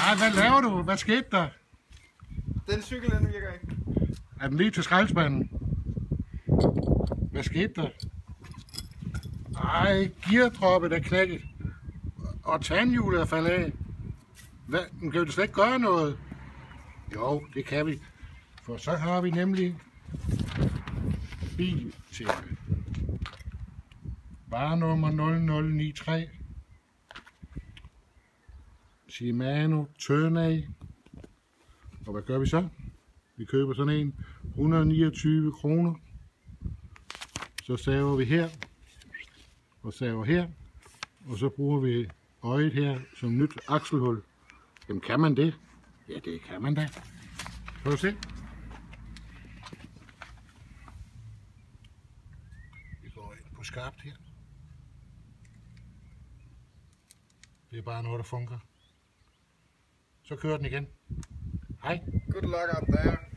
Nej, hvad laver du? Hvad skete der? Den cykel, den virker ikke. Er den lige til skraldespanden? Hvad skete der? Ej, geardroppet er knækket. Og tandhjulet er faldet af. Hvad? Men kan vi da slet ikke gøre noget? Jo, det kan vi. For så har vi nemlig bil til varenummer 0093 Shimano Turnay. Og hvad gør vi så? Vi køber sådan en 129 kroner. Så saver vi her og saver her, og så bruger vi øjet her som nyt akselhul. Jamen kan man det? Ja, det kan man da. Prøv at se. Vi går ind på skarpt her. Det er bare noget, der fungerer. Så kører den igen. Hej. Good luck out there.